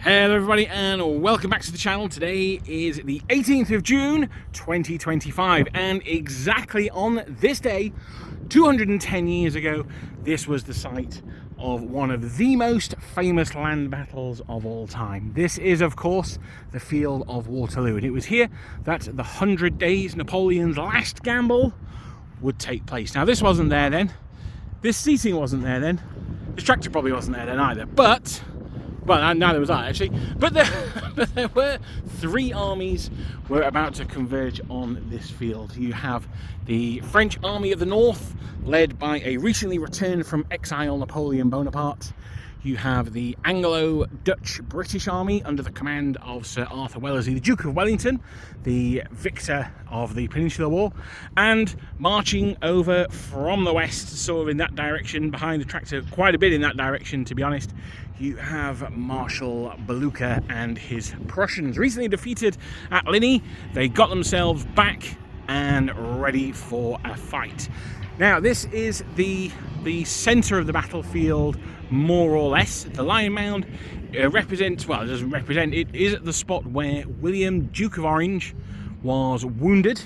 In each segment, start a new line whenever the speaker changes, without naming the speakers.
Hello everybody and welcome back to the channel. Today is the 18th of June 2025 and exactly on this day 210 years ago this was the site of one of the most famous land battles of all time. This is of course the field of Waterloo, and it was here that the 100 days Napoleon's last gamble would take place. Now this wasn't there then, this seating wasn't there then, this tractor probably wasn't there then either, but well, neither was I actually, but there were three armies were about to converge on this field. You have the French Army of the North, led by a recently returned from exile Napoleon Bonaparte. You have the Anglo-Dutch-British Army under the command of Sir Arthur Wellesley, the Duke of Wellington, the victor of the Peninsular War, and marching over from the west, sort of in that direction, behind the tractor, quite a bit in that direction to be honest, you have Marshal Blucher and his Prussians. Recently defeated at Ligny, they got themselves back and ready for a fight. Now this is the centre of the battlefield, more or less. The Lion Mound represents, well, it doesn't represent, it is at the spot where William, Duke of Orange, was wounded.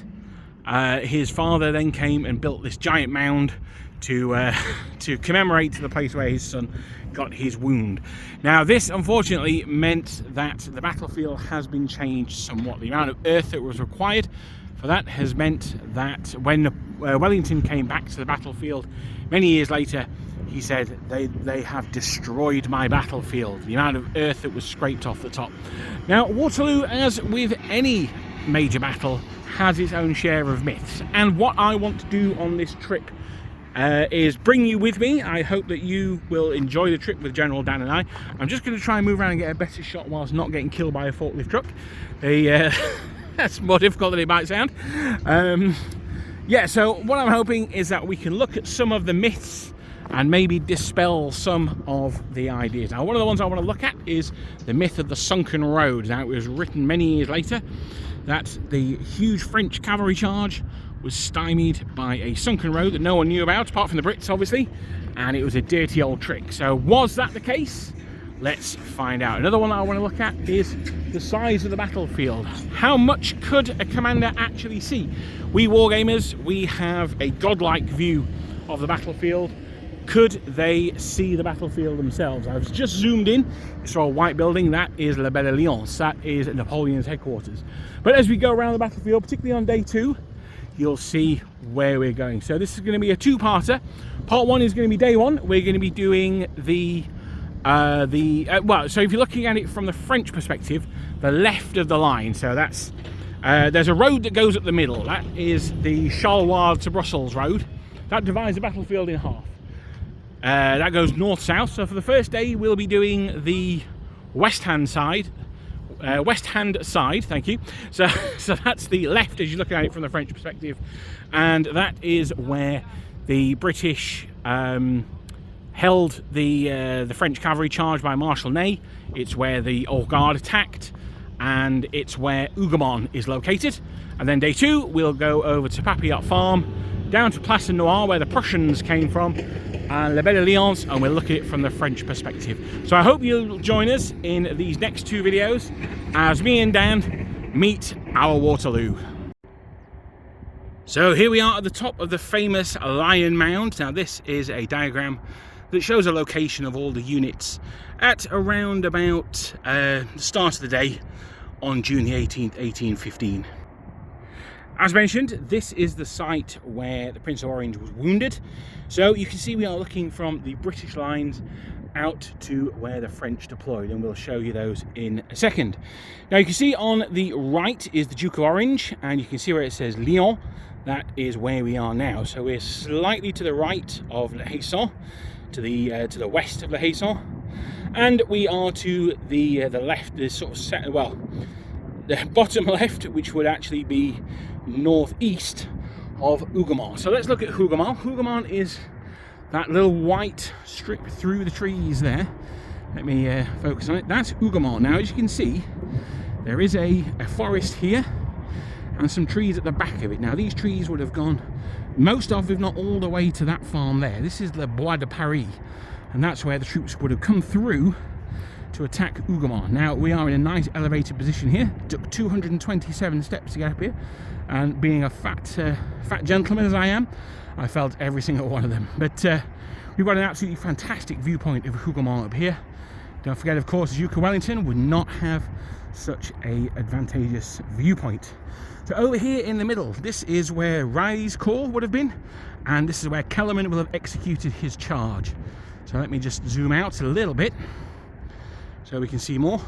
His father then came and built this giant mound to commemorate the place where his son got his wound. Now this unfortunately meant that the battlefield has been changed somewhat. The amount of earth that was required for that has meant that when Wellington came back to the battlefield many years later, he said, they have destroyed my battlefield. The amount of earth that was scraped off the top. Now Waterloo, as with any major battle, has its own share of myths, and what I want to do on this trip is bring you with me. I hope that you will enjoy the trip with General Dan and I. I'm just going to try and move around and get a better shot whilst not getting killed by a forklift truck. That's more difficult than it might sound. Yeah, so what I'm hoping is that we can look at some of the myths and maybe dispel some of the ideas. Now one of the ones I want to look at is the myth of the sunken road. Now it was written many years later that the huge French cavalry charge was stymied by a sunken road that no one knew about, apart from the Brits obviously, and it was a dirty old trick. So was that the case? Let's find out. Another one that I want to look at is the size of the battlefield. How much could a commander actually see? We wargamers, we have a godlike view of the battlefield. Could they see the battlefield themselves? I've just zoomed in, saw a white building, that is La Belle Alliance, that is Napoleon's headquarters. But as we go around the battlefield, particularly on day two, you'll see where we're going. So this is going to be a two-parter. Part one is going to be day one. We're going to be doing well, so if you're looking at it from the French perspective, the left of the line, so that's there's a road that goes up the middle. That is the Charleroi to Brussels road. That divides the battlefield in half. That goes north-south. So for the first day we'll be doing the west hand side, thank you. So that's the left as you look at it from the French perspective, and that is where the British held the French cavalry charge by Marshal Ney. It's where the Old Guard attacked, and it's where Hougoumont is located. And then day two we'll go over to Papillote Farm, down to Place Noire where the Prussians came from, and La Belle Alliance, and we'll look at it from the French perspective. So I hope you'll join us in these next two videos as me and Dan meet our Waterloo. So here we are at the top of the famous Lion Mound. Now this is a diagram that shows a location of all the units at around about the start of the day on June the 18th, 1815. As mentioned, this is the site where the Prince of Orange was wounded. So you can see we are looking from the British lines out to where the French deployed, and we'll show you those in a second. Now you can see on the right is the Duke of Orange, and you can see where it says Lyon. That is where we are now. So we're slightly to the right of Le Haisson, to the west of Le Haisson, and we are to the left, this sort of the bottom left, which would actually be northeast of Hougoumont. So let's look at Hougoumont. Hougoumont is that little white strip through the trees there. Let me focus on it. That's Hougoumont. Now as you can see, there is a forest here and some trees at the back of it. Now these trees would have gone, most of, if not all the way to that farm there. This is the Bois de Paris, and that's where the troops would have come through to attack Hougoumont. Now we are in a nice elevated position here. It took 227 steps to get up here, and being a fat gentleman as I am, I felt every single one of them. But we've got an absolutely fantastic viewpoint of Hougoumont up here. Don't forget, of course, Duke of Wellington would not have such a advantageous viewpoint. So over here in the middle, this is where Riley's corps would have been, and this is where Kellerman will have executed his charge. So let me just zoom out a little bit so we can see more.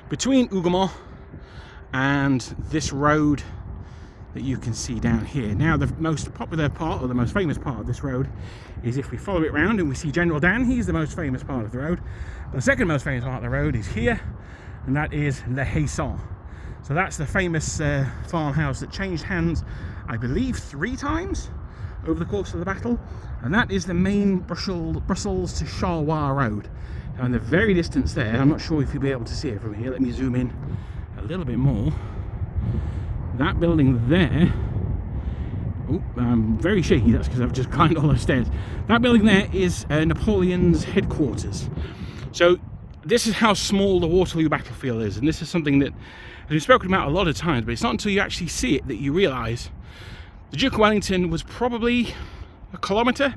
Between Hougoumont and this road that you can see down here. Now the most popular part, or the most famous part of this road, is if we follow it round and we see General Dan. He's the most famous part of the road. The second most famous part of the road is here, and that is Le Haisson. So that's the famous farmhouse that changed hands, I believe, 3 times over the course of the battle, and that is the main Brussels to Charleroi road. Now in the very distance there, I'm not sure if you'll be able to see it from here. Let me zoom in a little bit more. That building there, oh, I'm very shaky, that's because I've just climbed all those stairs. That building there is Napoleon's headquarters. So this is how small the Waterloo battlefield is, and this is something that has been spoken about a lot of times, but it's not until you actually see it that you realise the Duke of Wellington was probably a kilometre,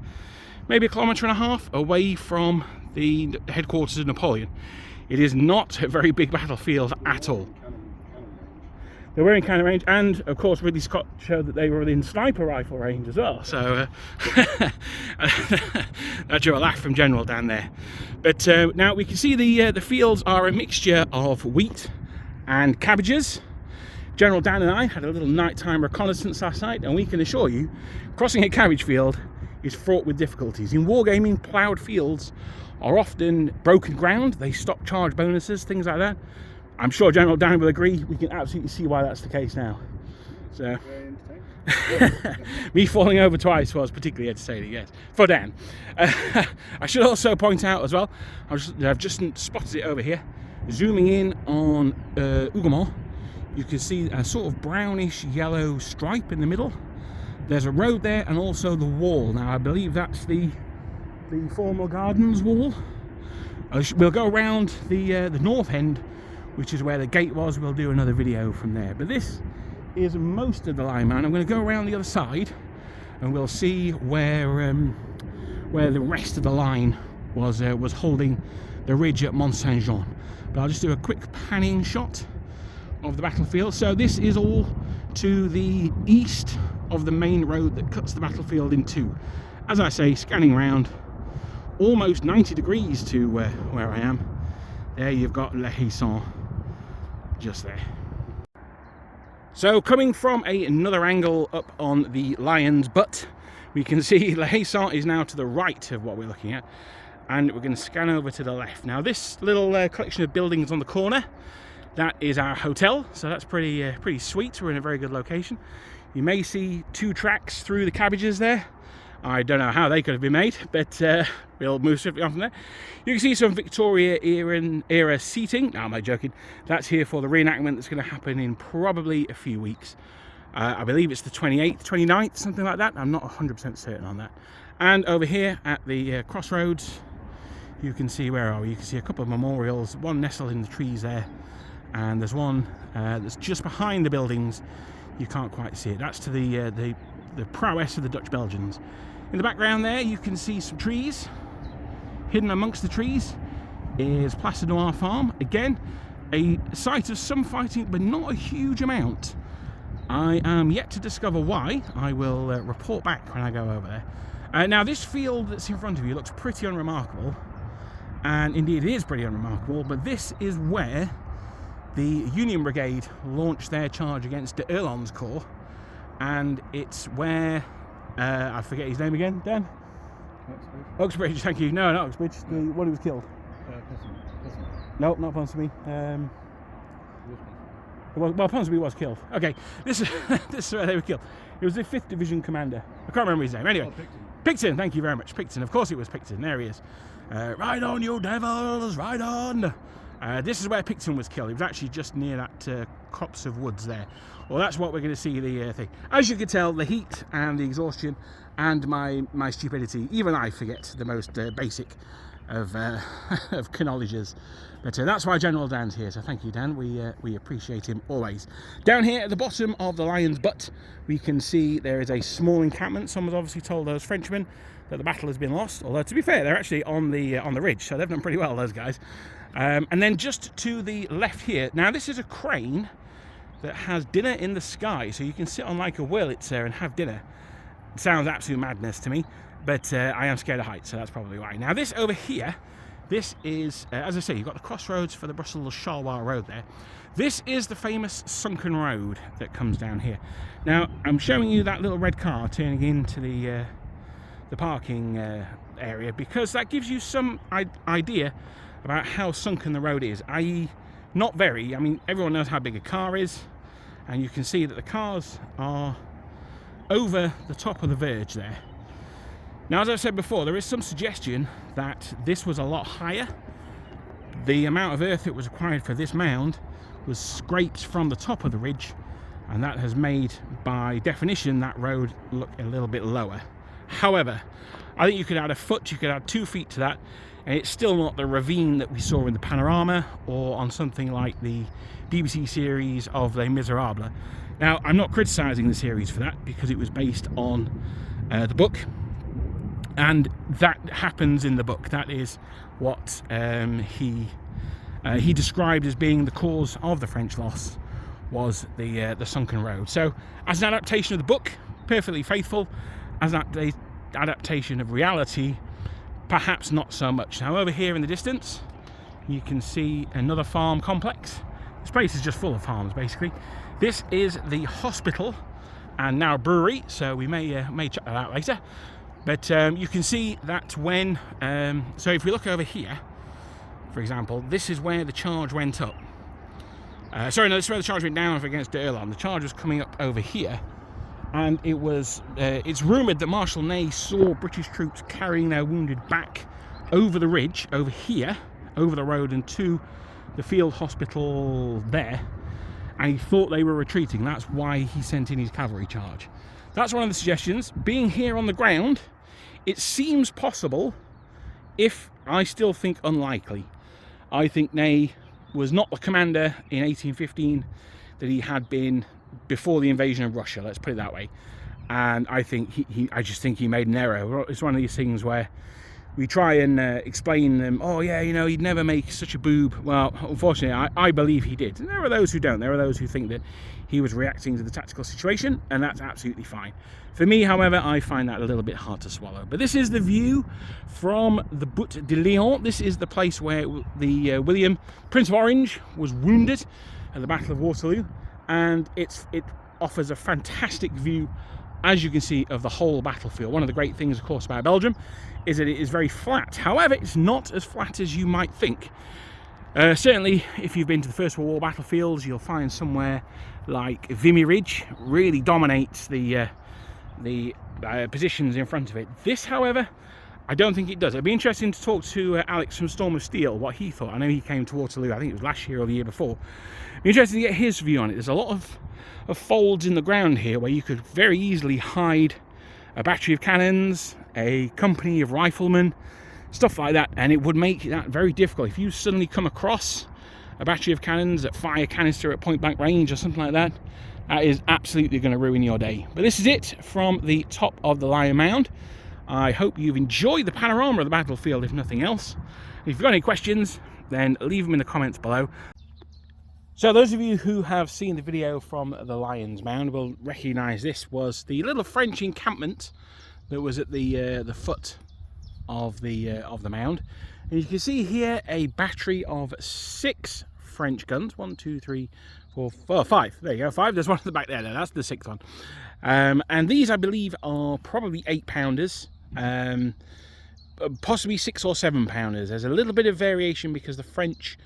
maybe a kilometre and a half away from the headquarters of Napoleon. It is not a very big battlefield at all. They were in cannon range, and of course Ridley Scott showed that they were in sniper rifle range as well, so that drew a laugh from General Dan there. But now we can see the fields are a mixture of wheat and cabbages. General Dan and I had a little nighttime reconnaissance last night, and we can assure you crossing a cabbage field is fraught with difficulties. In wargaming, ploughed fields are often broken ground, they stop charge bonuses, things like that. I'm sure General Dan will agree. We can absolutely see why that's the case now. So, me falling over twice was particularly entertaining, yes, for Dan. I should also point out as well, I've just spotted it over here. Zooming in on Hougoumont, you can see a sort of brownish yellow stripe in the middle. There's a road there, and also the wall. Now I believe that's the formal gardens wall. We'll go around the north end, which is where the gate was. We'll do another video from there. But this is most of the Lion Mound. I'm going to go around the other side, and we'll see where the rest of the line was holding the ridge at Mont Saint-Jean. But I'll just do a quick panning shot of the battlefield. So this is all to the east of the main road that cuts the battlefield in two. As I say, scanning around, almost 90 degrees to where I am. There you've got Le Haisson just there. So coming from another angle up on the lion's butt, we can see Le Haisson is now to the right of what we're looking at, and we're going to scan over to the left. Now this little collection of buildings on the corner, that is our hotel, so that's pretty sweet. We're in a very good location. You may see 2 tracks through the cabbages there. I don't know how they could have been made, but we'll move swiftly on from there. You can see some Victoria era seating. No, am I joking? That's here for the reenactment that's going to happen in probably a few weeks. I believe it's the 28th, 29th, something like that. I'm not 100% certain on that. And over here at the crossroads, you can see, where are we? You can see a couple of memorials, one nestled in the trees there, and there's one that's just behind the buildings. You can't quite see it. That's to the prowess of the Dutch Belgians. In the background there, you can see some trees. Hidden amongst the trees is Place Noir Farm. Again, a site of some fighting, but not a huge amount. I am yet to discover why. I will report back when I go over there. Now, this field that's in front of you looks pretty unremarkable, and indeed it is pretty unremarkable, but this is where the Union Brigade launched their charge against de Erlon's corps, and it's where, I forget his name again, Dan? Uxbridge, thank you. No, not Uxbridge, the one who was killed. No, not Ponsonby. Well, Ponsonby was killed. Okay, this is where they were killed. It was the 5th Division commander. I can't remember his name. Anyway, Pikton, thank you very much. Pikton, of course it was Pikton. There he is. Ride on, you devils, ride on. This is where Pikton was killed. He was actually just near that copse of woods there. Well, that's what we're going to see the thing. As you can tell, the heat and the exhaustion and my stupidity, even I forget the most basic of of knowledges. But that's why General Dan's here, so thank you, Dan. We appreciate him always. Down here at the bottom of the Lion's Butt, we can see there is a small encampment. Someone's obviously told those Frenchmen that the battle has been lost. Although, to be fair, they're actually on the ridge, so they've done pretty well, those guys. And then just to the left here, now this is a crane that has dinner in the sky, so you can sit on like a Wurlitzer and have dinner. It sounds absolute madness to me, but I am scared of heights, so that's probably why. Now this over here, this is, as I say, you've got the crossroads for the Brussels-Charleroi road there. This is the famous sunken road that comes down here. Now, I'm showing you that little red car turning into the parking area, because that gives you some idea about how sunken the road is, i.e. not very. I mean, everyone knows how big a car is, and you can see that the cars are over the top of the verge there. Now, as I've said before, there is some suggestion that this was a lot higher. The amount of earth that was required for this mound was scraped from the top of the ridge, and that has made, by definition, that road look a little bit lower. However, I think you could add a foot, you could add 2 feet to that, and it's still not the ravine that we saw in the panorama or on something like the BBC series of Les Miserables. Now, I'm not criticising the series for that, because it was based on the book, and that happens in the book. That is what he described as being the cause of the French loss, was the sunken road. So, as an adaptation of the book, perfectly faithful. As an adaptation of reality, perhaps not so much. Now, over here in the distance, you can see another farm complex. This place is just full of farms, basically. This is the hospital and now brewery, so we may check that out later. But you can see that when, so if we look over here, for example, this is where the charge went up. Sorry, no, this is where the charge went down against D'Erlon. The charge was coming up over here, and it was, it's rumoured that Marshal Ney saw British troops carrying their wounded back over the ridge, over here, over the road, and to the field hospital there, and he thought they were retreating. That's why he sent in his cavalry charge. That's one of the suggestions. Being here on the ground, it seems possible, if I still think unlikely. I think Ney was not the commander in 1815 that he had been before the invasion of Russia, let's put it that way. And I think I just think he made an error. It's one of these things where we try and explain them, oh yeah, you know, he'd never make such a boob. Well, unfortunately, I believe he did. And there are those who don't. There are those who think that he was reacting to the tactical situation, and that's absolutely fine. For me, however, I find that a little bit hard to swallow. But this is the view from the Butte de Lyon. This is the place where the William, Prince of Orange, was wounded at the Battle of Waterloo, and it offers a fantastic view, as you can see, of the whole battlefield. One of the great things, of course, about Belgium is that it is very flat. However, it's not as flat as you might think. Certainly, if you've been to the First World War battlefields, you'll find somewhere like Vimy Ridge really dominates the positions in front of it. This, however, I don't think it does. It'd be interesting to talk to Alex from Storm of Steel, what he thought. I know he came to Waterloo, I think it was last year or the year before. It'd be interesting to get his view on it. There's a lot of folds in the ground here where you could very easily hide a battery of cannons, a company of riflemen, stuff like that, and it would make that very difficult. If you suddenly come across a battery of cannons that fire a canister at point blank range or something like that, that is absolutely going to ruin your day. But this is it from the top of the Lion Mound. I hope you've enjoyed the panorama of the battlefield, if nothing else. If you've got any questions, then leave them in the comments below. So those of you who have seen the video from the Lion's Mound will recognise this was the little French encampment that was at the foot of the mound. And you can see here a battery of 6 French guns. 1, 2, 3, 4, 5. There you go, 5. There's one at the back there. No, that's the 6th one. And these, I believe, are probably 8-pounders. Possibly 6 or 7-pounders. There's a little bit of variation because the French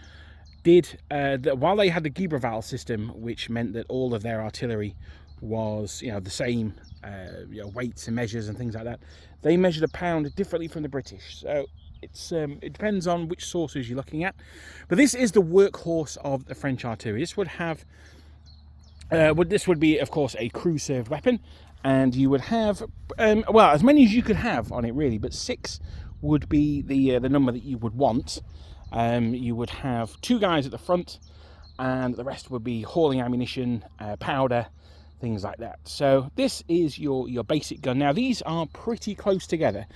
did, while they had the Giberval system, which meant that all of their artillery was, you know, the same weights and measures and things like that, they measured a pound differently from the British. So it depends on which sources you're looking at. But this is the workhorse of the French artillery. This would have, this would be, of course, a crew-served weapon, and you would have, well, as many as you could have on it, really, but 6 would be the number that you would want. You would have 2 guys at the front, and the rest would be hauling ammunition, powder, things like that. So this is your basic gun. Now these are pretty close together.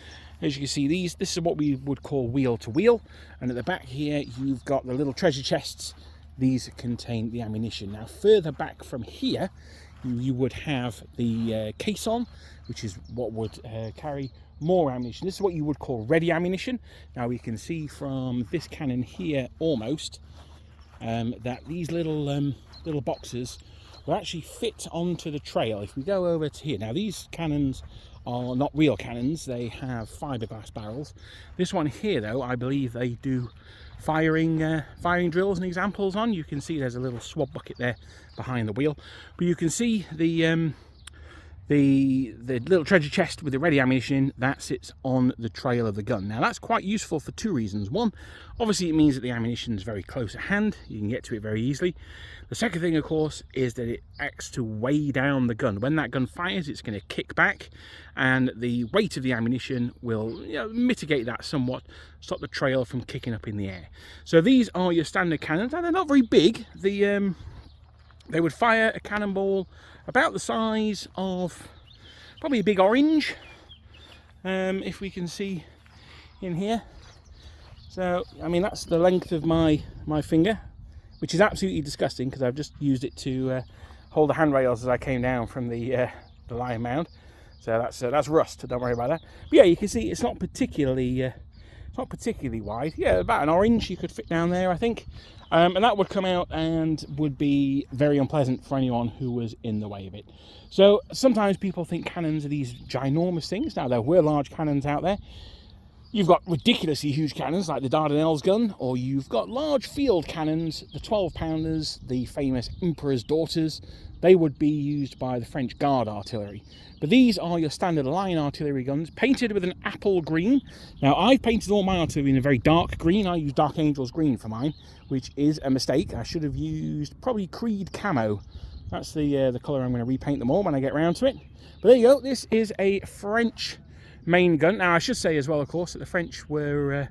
As you can see, this is what we would call wheel to wheel, and at the back here you've got the little treasure chests. These contain the ammunition. Now further back from here you would have the caisson, which is what would carry more ammunition. This is what you would call ready ammunition. Now we can see from this cannon here almost that these little boxes will actually fit onto the trail. If we go over to here, now these cannons are not real cannons, they have fiberglass barrels. This one here though, I believe they do firing drills and examples on. You can see there's a little swab bucket there behind the wheel, but you can see the little treasure chest with the ready ammunition that sits on the trail of the gun. Now that's quite useful for 2 reasons. One, obviously it means that the ammunition is very close at hand, you can get to it very easily. The second thing, of course, is that it acts to weigh down the gun. When that gun fires, it's going to kick back, and the weight of the ammunition will mitigate that somewhat, stop the trail from kicking up in the air. So these are your standard cannons, and they're not very big. They would fire a cannonball about the size of probably a big orange, if we can see in here. So I mean that's the length of my finger, which is absolutely disgusting because I've just used it to hold the handrails as I came down from the Lion Mound. So that's rust. Don't worry about that. But yeah, you can see it's not particularly wide. Yeah, about an orange you could fit down there, I think. And that would come out and would be very unpleasant for anyone who was in the way of it. So sometimes people think cannons are these ginormous things. Now there were large cannons out there. You've got ridiculously huge cannons like the Dardanelles gun, or you've got large field cannons, the 12-pounders, the famous Emperor's Daughters. They would be used by the French Guard artillery. But these are your standard line artillery guns, painted with an apple green. Now I've painted all my artillery in a very dark green. I use Dark Angel's green for mine, which is a mistake. I should have used probably Creed camo. That's the colour I'm going to repaint them all when I get round to it. But there you go, this is a French main gun. Now I should say as well, of course, that the French were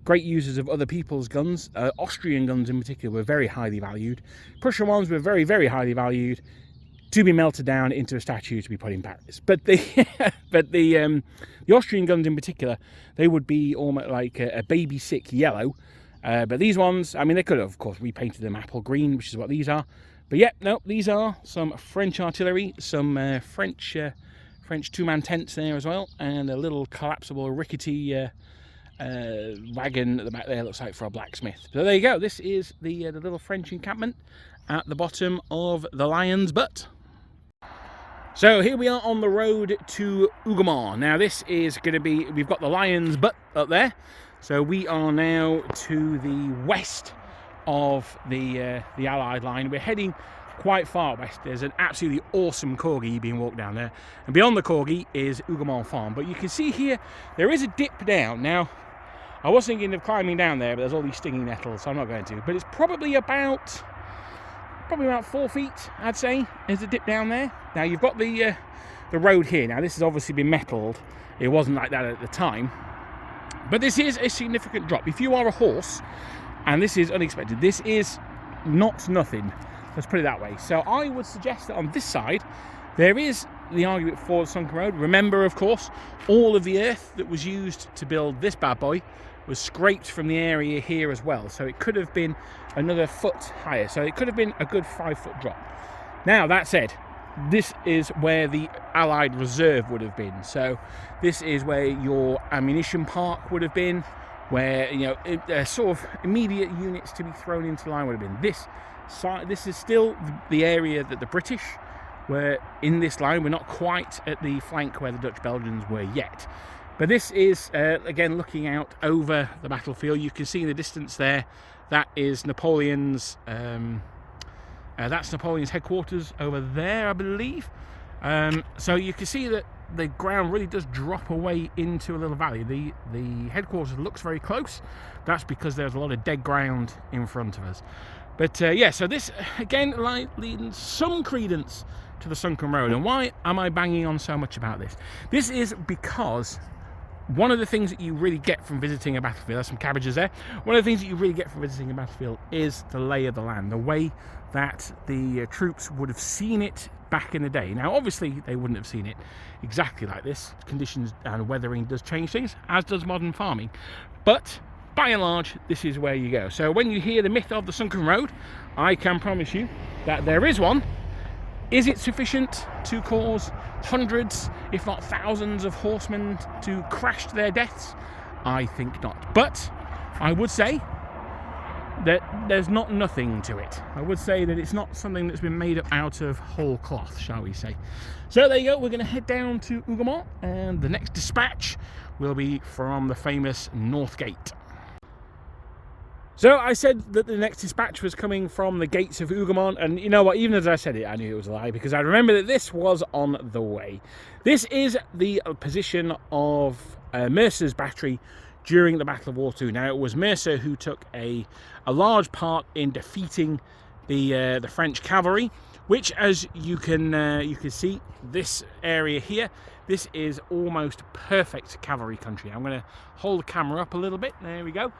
great users of other people's guns. Austrian guns in particular were very highly valued. Prussian ones were very, very highly valued, to be melted down into a statue to be put in Paris. But the Austrian guns in particular, they would be almost like a baby sick yellow. But these ones, I mean, they could have, of course, repainted them apple green, which is what these are. But yeah, no, these are some French artillery, some French 2-man tents there as well, and a little collapsible rickety wagon at the back there, looks like for a blacksmith. So there you go, this is the little French encampment at the bottom of the Lion's Butt. So here we are on the road to Hougoumont. Now this is going to be, we've got the Lion's Butt up there, so we are now to the west of the Allied line. We're heading quite far west. There's an absolutely awesome corgi being walked down there, and beyond the corgi is Hougoumont Farm. But you can see here there is a dip down. Now I was thinking of climbing down there, but there's all these stinging nettles, so I'm not going to. But it's probably about 4 feet, I'd say, is a dip down there. Now you've got the road here. Now this has obviously been metalled. It wasn't like that at the time, but this is a significant drop. If you are a horse and this is unexpected, this is not nothing. Let's put it that way. So I would suggest that on this side, there is the argument for the sunken road. Remember, of course, all of the earth that was used to build this bad boy was scraped from the area here as well. So it could have been another foot higher. So it could have been a good 5-foot drop. Now, that said, this is where the Allied reserve would have been. So this is where your ammunition park would have been, where, you know, sort of immediate units to be thrown into line would have been. This is still the area that the British were in this line. We're not quite at the flank where the Dutch Belgians were yet. But this is, again, looking out over the battlefield. You can see in the distance there, that is Napoleon's, that's Napoleon's headquarters over there, I believe. So you can see that the ground really does drop away into a little valley. The headquarters looks very close. That's because there's a lot of dead ground in front of us. But yeah, so this, again, leads some credence to the sunken road. And why am I banging on so much about this? This is because one of the things that you really get from visiting a battlefield, there's some cabbages there, one of the things that you really get from visiting a battlefield is the lay of the land, the way that the troops would have seen it back in the day. Now obviously they wouldn't have seen it exactly like this. Conditions and weathering does change things, as does modern farming, but by and large this is where you go. So when you hear the myth of the sunken road, I can promise you that there is one. Is it sufficient to cause hundreds, if not thousands, of horsemen to crash to their deaths? I think not. But I would say that there's not nothing to it. I would say that it's not something that's been made up out of whole cloth, shall we say. So there you go, we're going to head down to Hougoumont, and the next dispatch will be from the famous North Gate. So I said that the next dispatch was coming from the gates of Hougoumont, and you know what, even as I said it, I knew it was a lie, because I remember that this was on the way. This is the position of Mercer's battery during the Battle of Waterloo. Now it was Mercer who took a large part in defeating the French cavalry, which, as you can see, this area here, this is almost perfect cavalry country. I'm going to hold the camera up a little bit. There we go.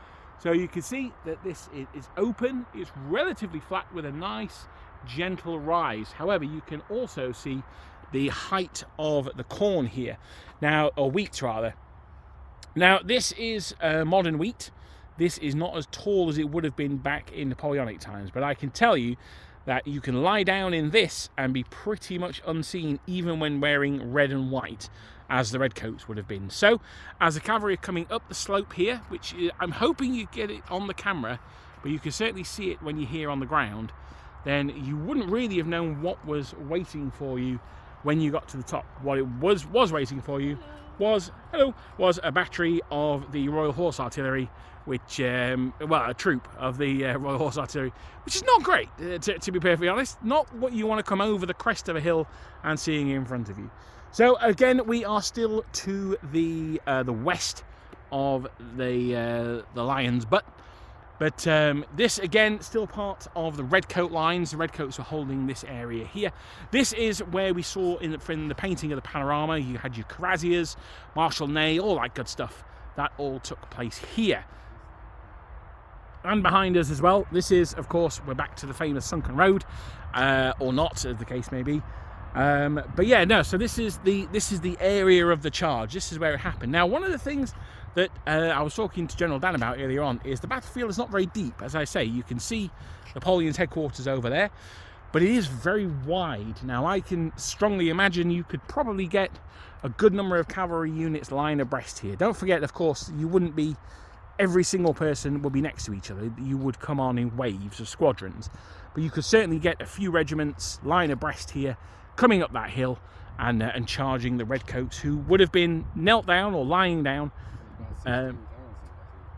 So you can see that this is open, it's relatively flat with a nice gentle rise. However, you can also see the height of the corn here, now, or wheat rather. Now this is modern wheat. This is not as tall as it would have been back in Napoleonic times, but I can tell you that you can lie down in this and be pretty much unseen even when wearing red and white, as the redcoats would have been. So as the cavalry are coming up the slope here, which I'm hoping you get it on the camera, but you can certainly see it when you're here on the ground, then you wouldn't really have known what was waiting for you when you got to the top. What it was waiting for you was a battery of the Royal Horse Artillery, which well, a troop of the Royal Horse Artillery, which is not great, to be perfectly honest. Not what you want to come over the crest of a hill and seeing in front of you. So again, we are still to the west of the Lion's Butt, but this again still part of the Redcoat lines. The Redcoats are holding this area here. This is where we saw in the painting of the panorama. You had your cuirassiers, Marshal Ney, all that good stuff. That all took place here. And behind us as well, this is, of course, we're back to the famous sunken road, or not, as the case may be. But yeah, no, so this is the area of the charge. This is where it happened. Now, one of the things that I was talking to General Dan about earlier on is the battlefield is not very deep. As I say, you can see Napoleon's headquarters over there, but it is very wide. Now, I can strongly imagine you could probably get a good number of cavalry units lying abreast here. Don't forget, of course, you wouldn't be, every single person would be next to each other. You would come on in waves of squadrons, but you could certainly get a few regiments lying abreast here, coming up that hill and charging the redcoats, who would have been knelt down or lying down.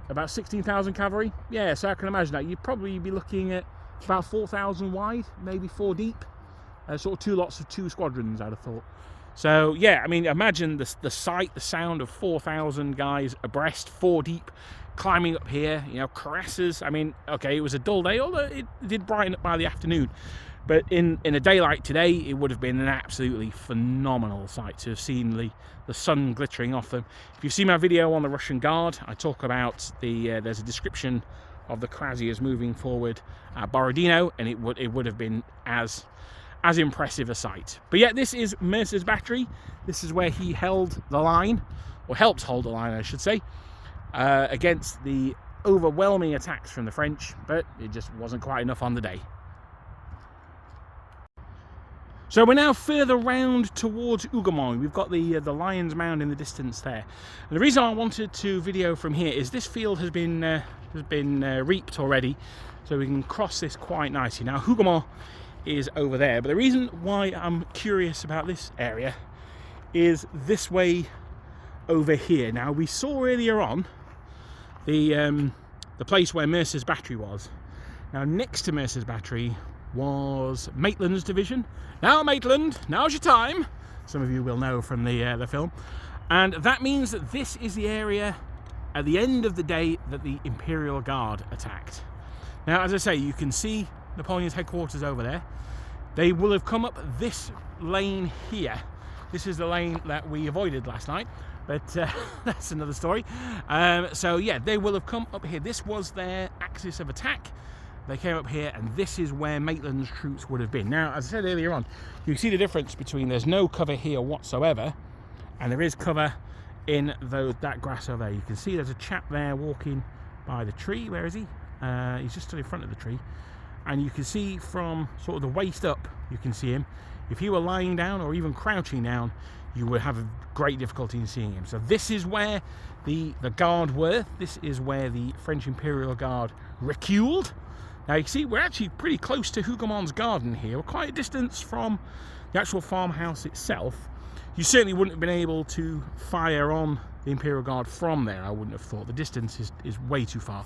About 16,000 cavalry. Yeah, so I can imagine that. You'd probably be looking at about 4,000 wide, maybe 4 deep. Sort of 2 lots of 2 squadrons, I'd have thought. So yeah, I mean, imagine the sight, the sound of 4,000 guys abreast, 4 deep, climbing up here. You know, cuirassiers. I mean, okay, it was a dull day, although it did brighten up by the afternoon. But in a day like today, it would have been an absolutely phenomenal sight to have seen the sun glittering off them. If you've seen my video on the Russian Guard, I talk about there's a description of the cuirassiers moving forward at Borodino, and it would have been as impressive a sight. But yeah, this is Mercer's battery. This is where he held the line, or helped hold the line, I should say, against the overwhelming attacks from the French, but it just wasn't quite enough on the day. So we're now further round towards Hougoumont. We've got the Lion Mound in the distance there. And the reason I wanted to video from here is this field has been reaped already, so we can cross this quite nicely. Now Hougoumont is over there, but the reason why I'm curious about this area is this way over here. Now we saw earlier on the place where Mercer's battery was. Now next to Mercer's battery was Maitland's division. Now Maitland, now's your time. Some of you will know from the film. And that means that this is the area at the end of the day that the Imperial Guard attacked. Now, as I say, you can see Napoleon's headquarters over there. They will have come up this lane here. This is the lane that we avoided last night. but that's another story. So yeah, they will have come up here. This was their axis of attack. They came up here, and this is where Maitland's troops would have been. Now, as I said earlier on, you can see the difference between there's no cover here whatsoever, and there is cover in that grass over there. You can see there's a chap there walking by the tree. Where is he? He's just stood in front of the tree, and you can see from sort of the waist up, you can see him. If he were lying down or even crouching down, you would have a great difficulty in seeing him. So this is where the Guard were. This is where the French Imperial Guard reculed. Now you can see we're actually pretty close to Hougoumont garden here. We're quite a distance from the actual farmhouse itself. You certainly wouldn't have been able to fire on the Imperial Guard from there, I wouldn't have thought. The distance is way too far.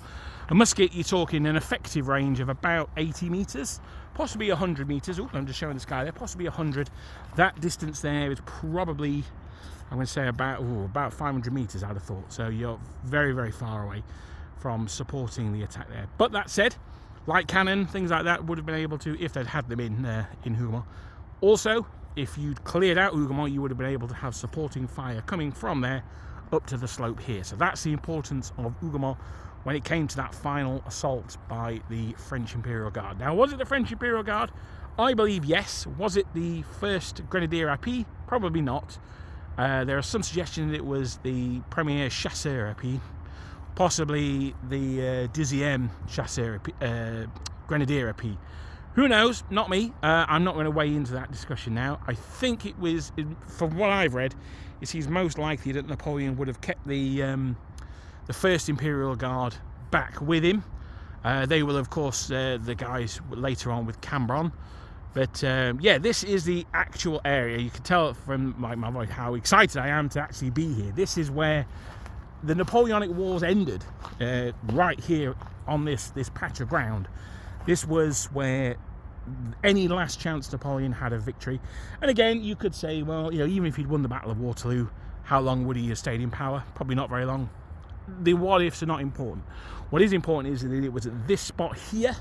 A musket, you're talking an effective range of about 80 metres, possibly 100 metres. Oh, I'm just showing the sky there, possibly 100. That distance there is probably, I'm going to say about 500 metres, I'd have thought. So you're very, very far away from supporting the attack there. But that said, light cannon, things like that would have been able to, if they'd had them in Hougoumont. Also, if you'd cleared out Hougoumont, you would have been able to have supporting fire coming from there up to the slope here. So that's the importance of Hougoumont when it came to that final assault by the French Imperial Guard. Now, was it the French Imperial Guard? I believe yes. Was it the 1st Grenadier AP? Probably not. There are some suggestions that it was the Premier Chasseur AP, possibly the 10e Chasseur Grenadier AP. Who knows? Not me. I'm not going to weigh into that discussion now. I think it was, from what I've read, it seems most likely that Napoleon would have kept the 1st Imperial Guard back with him. They will, of course, the guys later on with Cambron. But yeah, this is the actual area. You can tell from my voice how excited I am to actually be here. This is where the Napoleonic Wars ended, right here on this patch of ground. This was where any last chance Napoleon had of victory. And again, you could say, well, you know, even if he'd won the Battle of Waterloo, how long would he have stayed in power? Probably not very long. The what-ifs are not important. What is important is that it was at this spot here,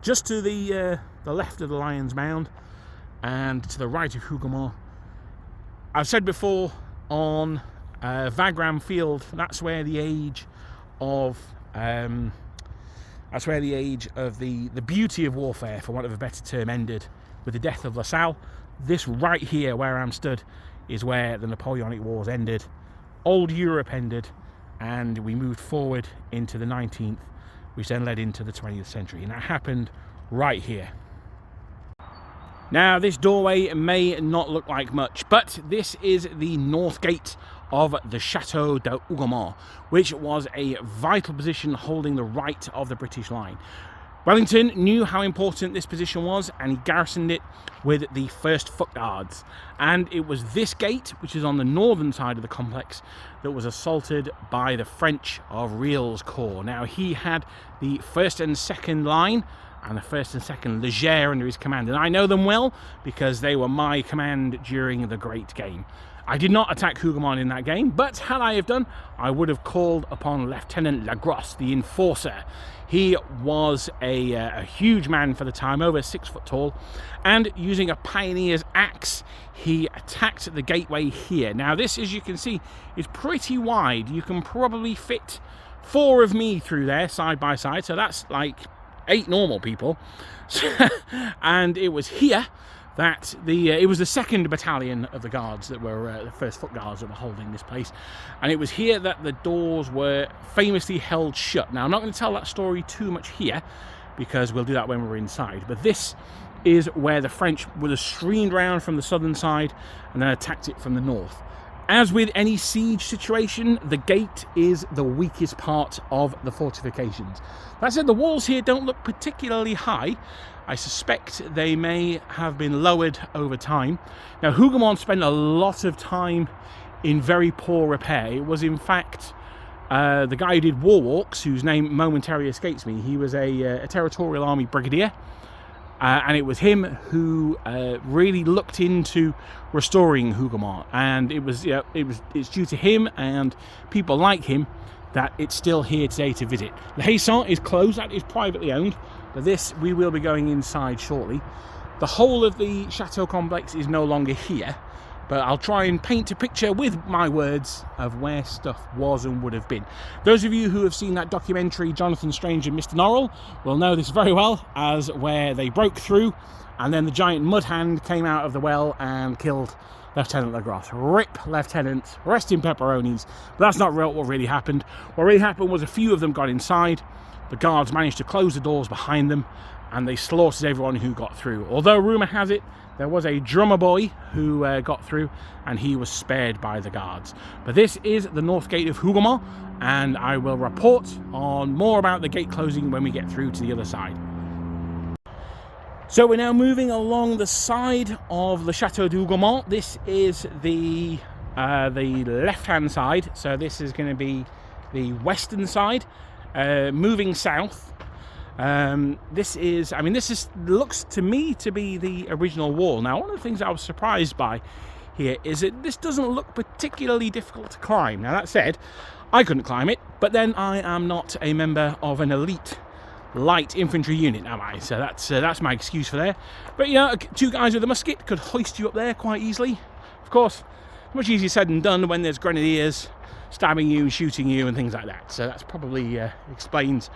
just to the left of the Lion Mound, and to the right of Hougoumont. I've said before, on Wagram Field, that's where the age of the beauty of warfare, for want of a better term, ended with the death of La Salle. This right here, where I'm stood, is where the Napoleonic Wars ended. Old Europe ended, and we moved forward into the 19th, which then led into the 20th century, and that happened right here. Now, this doorway may not look like much, but this is the north gate of the Chateau de Hougoumont, which was a vital position holding the right of the British line. Wellington knew how important this position was, and he garrisoned it with the 1st Foot Guards. And it was this gate, which is on the northern side of the complex, that was assaulted by the French of Riel's corps. Now, he had the 1st and 2nd line and the 1st and 2nd Legere under his command, and I know them well because they were my command during the Great Game. I did not attack Hougoumont in that game, but had I have done, I would have called upon Lieutenant Lagrosse, the enforcer. He was a huge man for the time, over 6 foot tall, and using a pioneer's axe, he attacked the gateway here. Now this, as you can see, is pretty wide. You can probably fit 4 of me through there side by side, so that's like 8 normal people. And it was here that it was the 2nd Battalion of the Guards that were the 1st Foot Guards that were holding this place, and it was here that the doors were famously held shut. Now, I'm not going to tell that story too much here because we'll do that when we're inside, but this is where the French would have streamed round from the southern side and then attacked it from the north. As with any siege situation, the gate is the weakest part of the fortifications. That said, the walls here don't look particularly high. I suspect they may have been lowered over time. Now, Hougoumont spent a lot of time in very poor repair. It was, in fact, the guy who did War Walks, whose name momentarily escapes me. He was a Territorial Army Brigadier, and it was him who really looked into restoring Hougoumont. And it's due to him and people like him that it's still here today to visit. The Haisson is closed, that is privately owned. But this, we will be going inside shortly. The whole of the chateau complex is no longer here. but I'll try and paint a picture with my words of where stuff was and would have been. Those of you who have seen that documentary Jonathan Strange and Mr. Norrell will know this very well, as where they broke through and then the giant mud hand came out of the well and killed Lieutenant Lagrosse. Rip Lieutenant, rest in pepperonis. But that's not what really happened. What really happened was a few of them got inside, the guards managed to close the doors behind them, and they slaughtered everyone who got through. Although rumour has it there was a drummer boy who got through, and he was spared by the guards. But this is the north gate of Hougoumont, and I will report on more about the gate closing when we get through to the other side. So we're now moving along the side of the Chateau d'Hougoumont. This is the left-hand side, so this is going to be the western side. Moving south, this looks to me to be the original wall. Now, one of the things I was surprised by here is that this doesn't look particularly difficult to climb. Now, that said, I couldn't climb it, but then I am not a member of an elite light infantry unit, am I? So that's my excuse for there. But yeah, two guys with a musket could hoist you up there quite easily. Of course, much easier said than done when there's grenadiers stabbing you, shooting you and things like that. So that's probably explains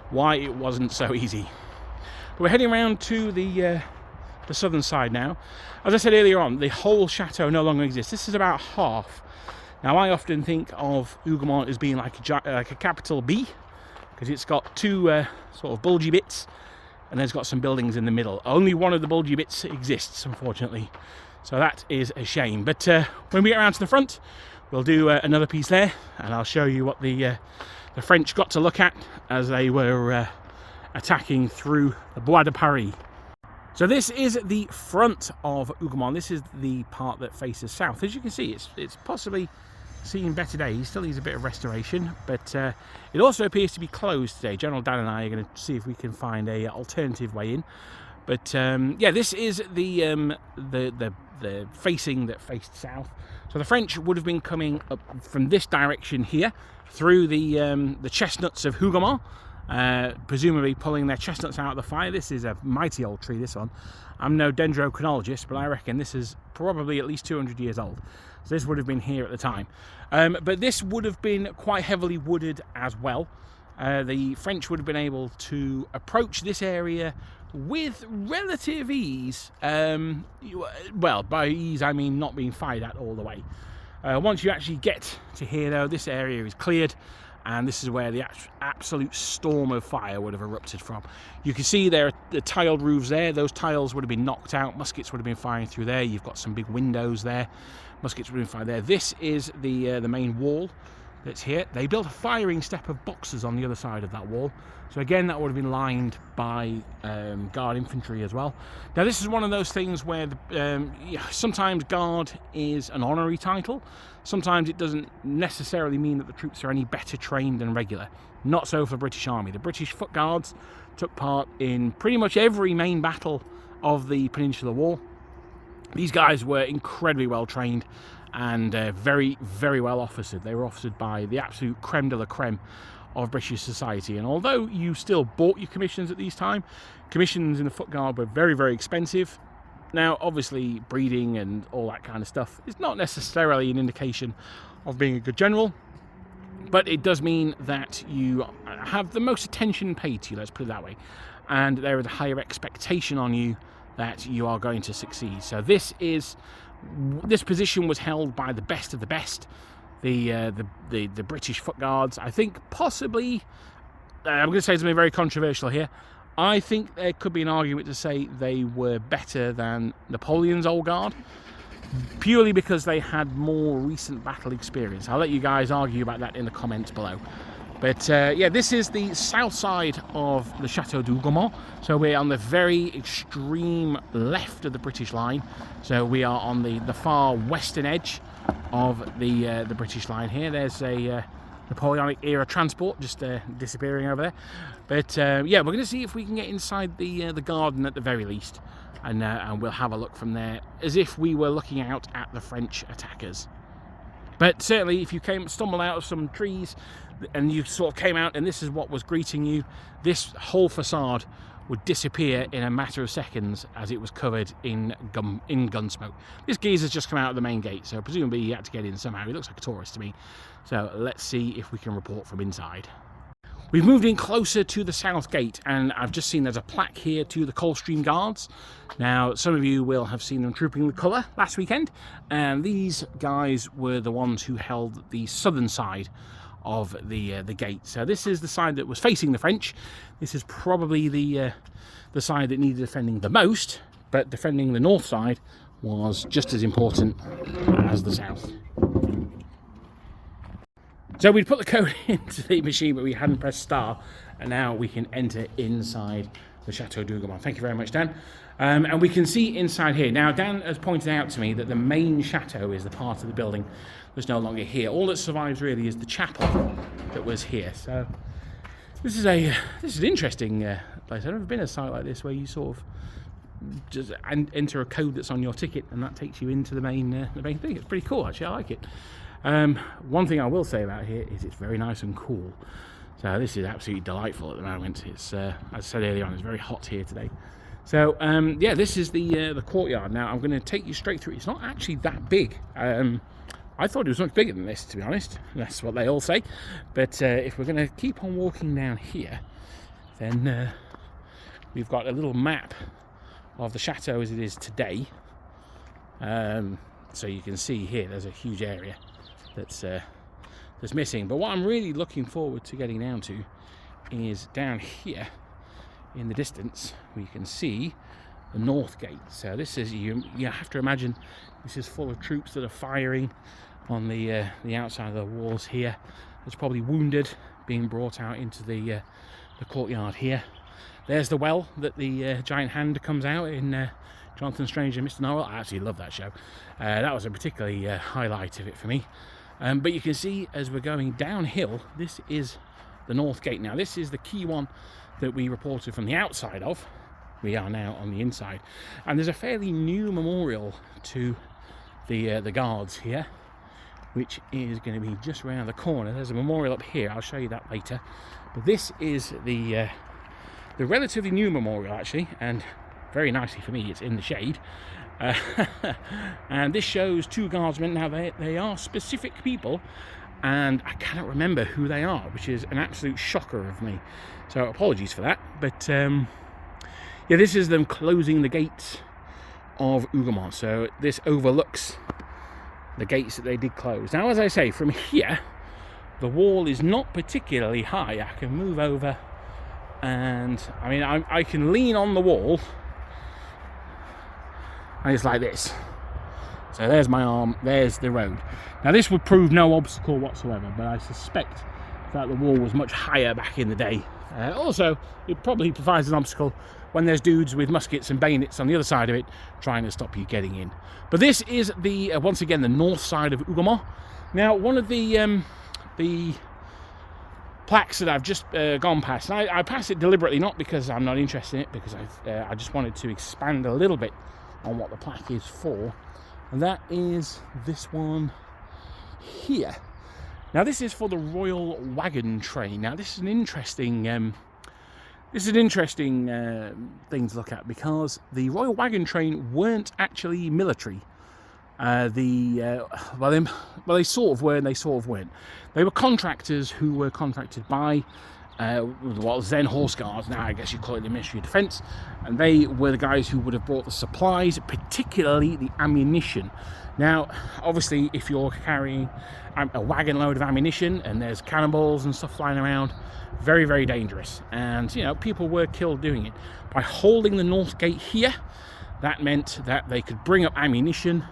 why it wasn't so easy. But we're heading around to the southern side now. As I said earlier on, the whole chateau no longer exists. This is about half. Now, I often think of Hougoumont as being like a capital B, because it's got two sort of bulgy bits, and there's got some buildings in the middle. Only one of the bulgy bits exists, unfortunately. So that is a shame. But when we get around to the front, we'll do another piece there, and I'll show you what the French got to look at as they were attacking through the Bois de Paris. So this is the front of Hougoumont. This is the part that faces south. As you can see, it's possibly seen better days. Still needs a bit of restoration, but it also appears to be closed today. General Dan and I are going to see if we can find a alternative way in. But yeah, this is the facing that faced south. So the French would have been coming up from this direction here through the chestnuts of Hougoumont, presumably pulling their chestnuts out of the fire. This is a mighty old tree, this one. I'm no dendrochronologist, but I reckon this is probably at least 200 years old. So this would have been here at the time. But this would have been quite heavily wooded as well. The French would have been able to approach this area with relative ease. Well, by ease I mean not being fired at all the way. Once you actually get to here though, this area is cleared, and this is where the absolute storm of fire would have erupted from. You can see there are the tiled roofs there. Those tiles would have been knocked out. Muskets would have been firing through there. You've got some big windows there. Muskets would have been fired there. This is the main wall that's here. They built a firing step of boxes on the other side of that wall. So again, that would have been lined by Guard infantry as well. Now, this is one of those things where sometimes Guard is an honorary title. Sometimes it doesn't necessarily mean that the troops are any better trained than regular. Not so for the British Army. The British Foot Guards took part in pretty much every main battle of the Peninsular War. These guys were incredibly well trained and very, very well officered. They were officered by the absolute creme de la creme of British society. And although you still bought your commissions at these time, commissions in the Foot Guard were very, very expensive. Now, obviously, breeding and all that kind of stuff is not necessarily an indication of being a good general, but it does mean that you have the most attention paid to you, let's put it that way, and there is a higher expectation on you that you are going to succeed. So this position was held by the best of the best, the British Foot Guards. I think possibly, I'm going to say something very controversial here, I think there could be an argument to say they were better than Napoleon's old guard, purely because they had more recent battle experience. I'll let you guys argue about that in the comments below. But yeah, this is the south side of the Chateau d'Hougoumont. So we're on the very extreme left of the British line. So we are on the far western edge of the British line here. There's a Napoleonic era transport just disappearing over there. But yeah, we're going to see if we can get inside the garden at the very least, and we'll have a look from there as if we were looking out at the French attackers. But certainly, if you stumbled out of some trees and you sort of came out and this is what was greeting you, this whole facade would disappear in a matter of seconds as it was covered in gun smoke. This geezer's just come out of the main gate, so presumably he had to get in somehow. He looks like a tourist to me. So let's see if we can report from inside. We've moved in closer to the south gate, and I've just seen there's a plaque here to the Coldstream Guards. Now, some of you will have seen them trooping the colour last weekend, and these guys were the ones who held the southern side of the gate. So this is the side that was facing the French. This is probably the side that needed defending the most, but defending the north side was just as important as the south. So we'd put the code into the machine, but we hadn't pressed start, and now we can enter inside the Chateau d'Hougoumont. Thank you very much, Dan. And we can see inside here. Now, Dan has pointed out to me that the main chateau is the part of the building that's no longer here. All that survives really is the chapel that was here. So this is an interesting place. I've never been at a site like this where you sort of just enter a code that's on your ticket, and that takes you into the main thing. It's pretty cool, actually. I like it. One thing I will say about here is it's very nice and cool. So this is absolutely delightful at the moment. It's as I said earlier on, it's very hot here today. So yeah, this is the courtyard. Now I'm going to take you straight through. It's not actually that big. I thought it was much bigger than this, to be honest. That's what they all say. But if we're going to keep on walking down here, then we've got a little map of the chateau as it is today. So you can see here there's a huge area that's missing. But what I'm really looking forward to getting down to is down here in the distance. We can see the north gate. So this is, you have to imagine this is full of troops that are firing on the outside of the walls here. There's probably wounded being brought out into the courtyard here. There's the well that the giant hand comes out in Jonathan Strange and Mr. Norrell. I actually love that show. That was a particularly highlight of it for me. But you can see as we're going downhill, this is the north gate. Now this is the key one that we reported from the outside of. We are now on the inside, and there's a fairly new memorial to the guards here, which is going to be just around the corner. There's a memorial up here. I'll show you that later. But this is the relatively new memorial, actually, and very nicely for me, it's in the shade. And this shows two guardsmen. Now they are specific people, and I cannot remember who they are, which is an absolute shocker of me. So apologies for that. But yeah, this is them closing the gates of Hougoumont. So this overlooks the gates that they did close. Now, as I say, from here, the wall is not particularly high. I can move over, and I mean, I can lean on the wall, and it's like this. So there's my arm, there's the road. Now this would prove no obstacle whatsoever, but I suspect that the wall was much higher back in the day. Also, it probably provides an obstacle when there's dudes with muskets and bayonets on the other side of it trying to stop you getting in. But this is the once again the north side of Hougoumont. Now, one of the plaques that I've just gone past, and I passed it deliberately, not because I'm not interested in it, because I just wanted to expand a little bit on what the plaque is for, and that is this one here. Now this is for the Royal Wagon Train. Now this is an interesting thing to look at, because the Royal Wagon Train weren't actually military. Well, they sort of were and they sort of weren't. They were contractors who were contracted by what was then Horse Guards. Now I guess you call it the Ministry of Defence, and they were the guys who would have brought the supplies, particularly the ammunition. Now, obviously, if you're carrying a wagon load of ammunition and there's cannonballs and stuff flying around, very, very dangerous. And, you know, people were killed doing it. By holding the north gate here, that meant that they could bring up ammunition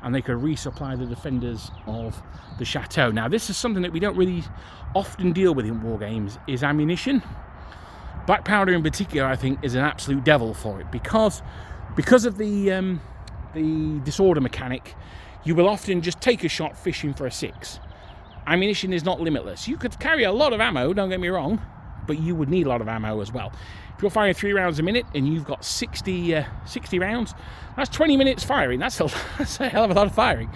and they could resupply the defenders of the chateau. Now, this is something that we don't really often deal with in war games, is ammunition. Black powder in particular, I think, is an absolute devil for it, because of the disorder mechanic. You will often just take a shot fishing for a 6. Ammunition is not limitless. You could carry a lot of ammo, don't get me wrong, but you would need a lot of ammo as well. If you're firing 3 rounds a minute and you've got 60 rounds, that's 20 minutes firing. That's a hell of a lot of firing.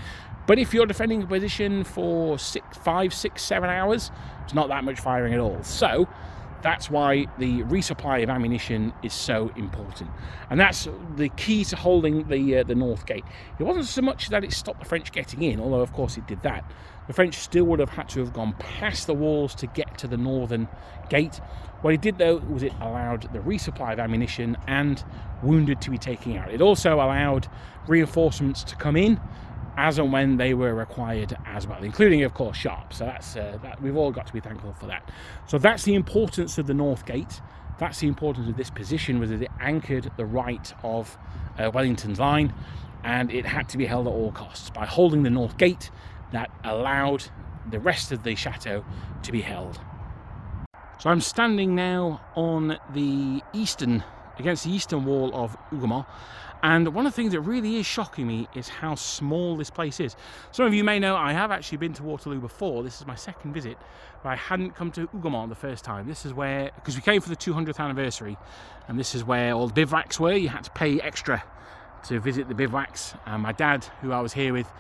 But if you're defending a position for 5, 6, 7 hours, it's not that much firing at all. So That's why the resupply of ammunition is so important, and that's the key to holding the North Gate. It wasn't so much that it stopped the French getting in, although of course it did that. The French still would have had to have gone past the walls to get to the northern gate. What it did, though, was it allowed the resupply of ammunition and wounded to be taken out. It also allowed reinforcements to come in as and when they were required as well, including, of course, sharp. So that's that we've all got to be thankful for that. So that's the importance of the North Gate. That's the importance of this position, was that it anchored the right of Wellington's line, and it had to be held at all costs. By holding the North Gate, that allowed the rest of the chateau to be held. So I'm standing now on the against the eastern wall of Hougoumont, and one of the things that really is shocking me is how small this place is. Some of you may know I have actually been to Waterloo before. This is my second visit, but I hadn't come to Hougoumont the first time. This is where, because we came for the 200th anniversary, and this is where all the bivouacs were. You had to pay extra to visit the bivouacs, and my dad, who I was here with,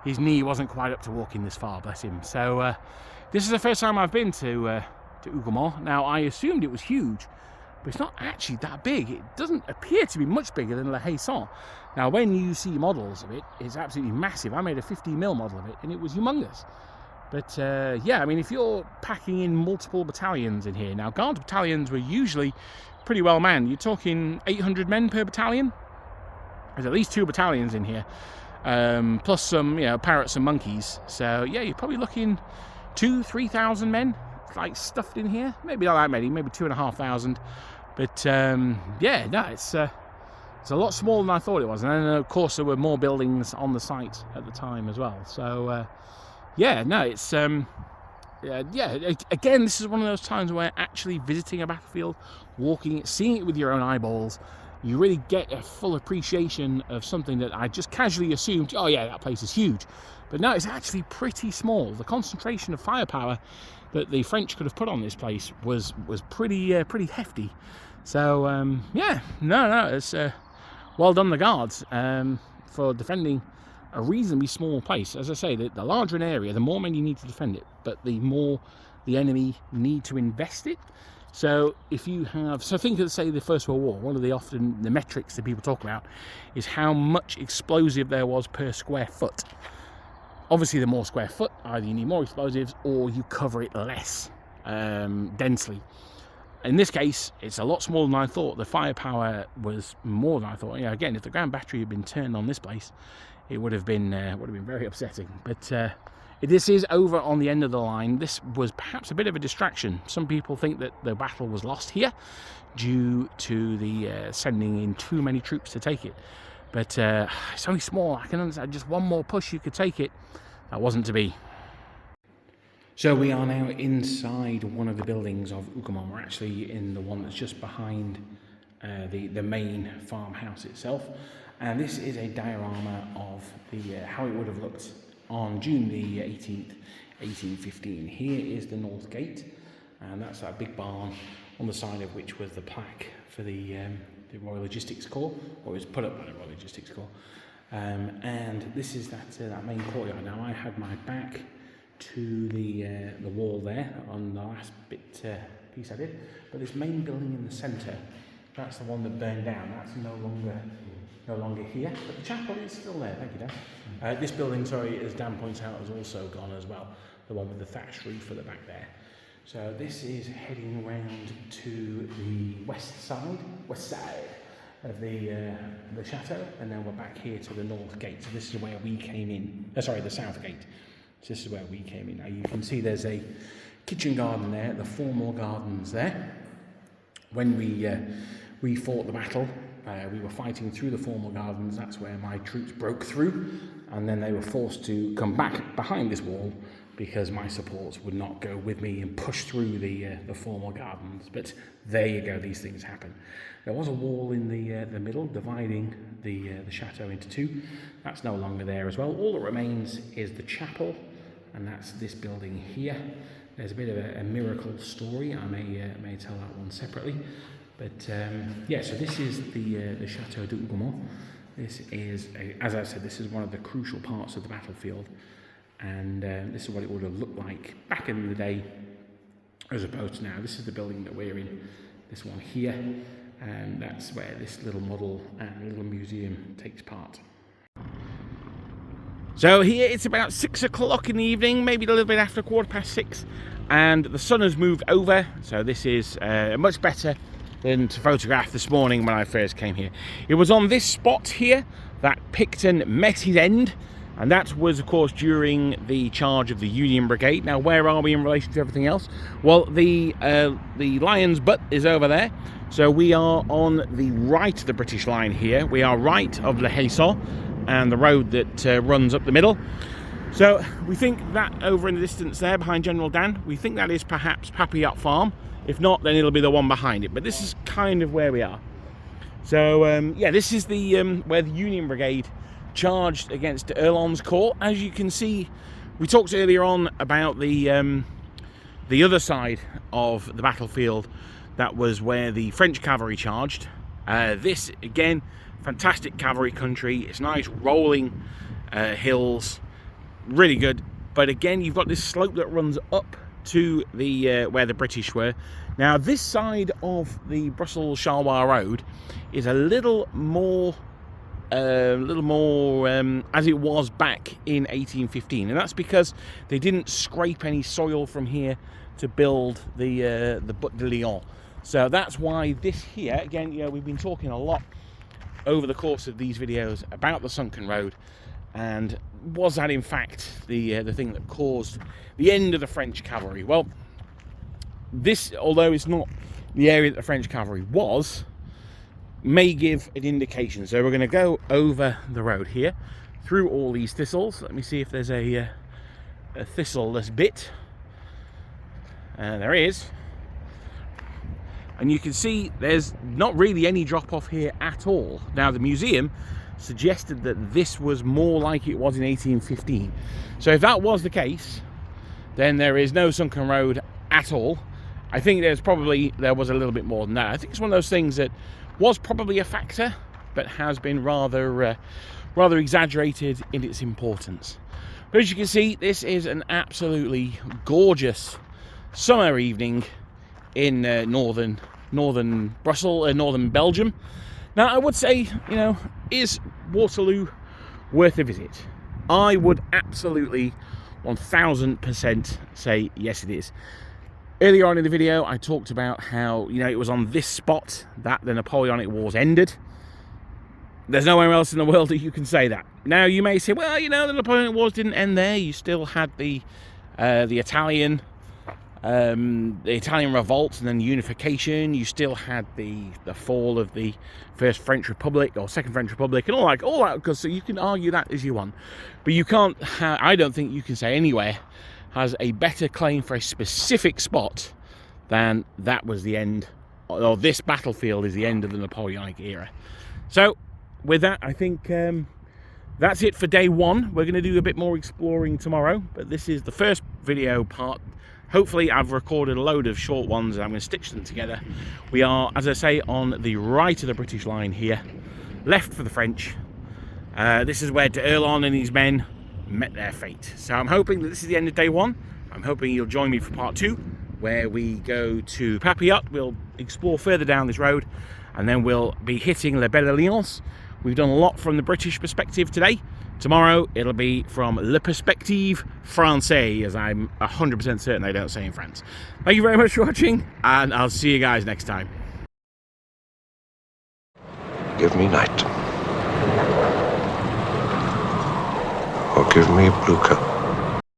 his knee wasn't quite up to walking this far, bless him. So this is the first time I've been to Hougoumont. Now, I assumed it was huge, but it's not actually that big. It doesn't appear to be much bigger than Le Haisson. Now, when you see models of it, it's absolutely massive. I made a 50mm model of it, and it was humongous. But yeah, I mean, if you're packing in multiple battalions in here, now Guard battalions were usually pretty well manned. You're talking 800 men per battalion. There's at least 2 battalions in here, plus some, parrots and monkeys. So yeah, you're probably looking 2,000-3,000 men, like stuffed in here. Maybe not that many, maybe 2,500. But yeah, no, it's a lot smaller than I thought it was. And then of course there were more buildings on the site at the time as well. So yeah, no, it's yeah. Again, this is one of those times where actually visiting a battlefield, walking it, seeing it with your own eyeballs, you really get a full appreciation of something that I just casually assumed, oh yeah, that place is huge. But no, it's actually pretty small. The concentration of firepower that the French could have put on this place was pretty hefty. So yeah, no, it's well done the Guards for defending a reasonably small place. As I say, the larger an area, the more men you need to defend it, but the more the enemy need to invest it. So if you have, so think of, say, the First World War, one of the metrics that people talk about is how much explosive there was per square foot. Obviously, the more square foot, either you need more explosives or you cover it less densely. In this case, it's a lot smaller than I thought. The firepower was more than I thought. Again, if the ground battery had been turned on this place, it would have been very upsetting. But this is over on the end of the line. This was perhaps a bit of a distraction. Some people think that the battle was lost here due to the sending in too many troops to take it. But it's only small. I can understand just one more push, you could take it. That wasn't to be. So we are now inside one of the buildings of Hougoumont. We're actually in the one that's just behind the main farmhouse itself. And this is a diorama of how it would have looked on June the 18th, 1815. Here is the North Gate, and that's that big barn on the side of which was the plaque for the Royal Logistics Corps, or it was put up by the Royal Logistics Corps. And this is that main courtyard. Now, I had my back to the wall there on the last piece I did, but this main building in the centre, that's the one that burned down. That's no longer here, but the chapel is still there. Thank you, Dan. This building, sorry, as Dan points out, is also gone as well. The one with the thatched roof at the back there. So this is heading round to the west side of the chateau, and then we're back here to the North Gate. So this is where we came in. Sorry, the South Gate. So this is where we came in. Now you can see there's a kitchen garden there, the formal gardens there. When we fought the battle, we were fighting through the formal gardens. That's where my troops broke through, and then they were forced to come back behind this wall because my supports would not go with me and push through the formal gardens. But there you go, these things happen. There was a wall in the middle dividing the chateau into two. That's no longer there as well. All that remains is the chapel, and that's this building here. There's a bit of a miracle story. I may tell that one separately. But yeah, so this is the Chateau de Hougoumont. This is, as I said, this is one of the crucial parts of the battlefield, and this is what it would have looked like back in the day as opposed to now. This is the building that we're in, this one here, and that's where this little model and little museum takes part. So here it's about 6 o'clock in the evening, maybe a little bit after 6:15, and the sun has moved over, so this is much better than to photograph this morning when I first came here. It was on this spot here that Pikton met his end, and that was of course during the charge of the Union Brigade. Now where are we in relation to everything else? Well, the Lion's butt is over there, so we are on the right of the British line here. We are right of Le Haisson and the road that runs up the middle. So we think that over in the distance there behind General Dan, we think that is perhaps Papillote Farm. If not, then it'll be the one behind it, but this is kind of where we are. So yeah, this is the where the Union Brigade charged against Erlon's corps. As you can see, we talked earlier on about the other side of the battlefield. That was where the French cavalry charged. This again, fantastic cavalry country. It's nice rolling hills, really good. But again, you've got this slope that runs up to the where the British were. Now this side of the Brussels-Charleroi road is a little more as it was back in 1815, and that's because they didn't scrape any soil from here to build the Butte de Lyon. So that's why this here, again, you know, we've been talking a lot over the course of these videos about the sunken road, and was that in fact the thing that caused the end of the French cavalry? Well, this, although it's not the area that the French cavalry was, may give an indication. So we're going to go over the road here through all these thistles. Let me see if there's a thistleless bit. There is. And you can see there's not really any drop off here at all. Now the museum suggested that this was more like it was in 1815. So if that was the case, then there is no sunken road at all. I think there was a little bit more than that. I think it's one of those things that was probably a factor, but has been rather exaggerated in its importance. But as you can see, this is an absolutely gorgeous summer evening in northern Brussels, northern Belgium. Now I would say, you know, is Waterloo worth a visit? I would absolutely 1000% say yes it is. Earlier on in the video I talked about how, you know, it was on this spot that the Napoleonic Wars ended. There's nowhere else in the world that you can say that. Now you may say, well, you know, the Napoleonic Wars didn't end there. You still had the Italian revolt and then unification. You still had the fall of the first French Republic or second French Republic and all that, because so you can argue that as you want, but you can't. I don't think you can say anywhere has a better claim for a specific spot than that was the end, or this battlefield is the end of the Napoleonic era. So with that, I think that's it for day one. We're going to do a bit more exploring tomorrow, but this is the first video part. Hopefully I've recorded a load of short ones and I'm going to stitch them together. We are, as I say, on the right of the British line here, left for the French. This is where Erlon and his men met their fate. So I'm hoping that this is the end of day one. I'm hoping you'll join me for part two, where we go to Papillote. We'll explore further down this road, and then we'll be hitting La Belle Alliance. We've done a lot from the British perspective today. Tomorrow it'll be from Le Perspective Français, as I'm 100% certain they don't say in France. Thank you very much for watching, and I'll see you guys next time.
Give me night. Or give me blue coat.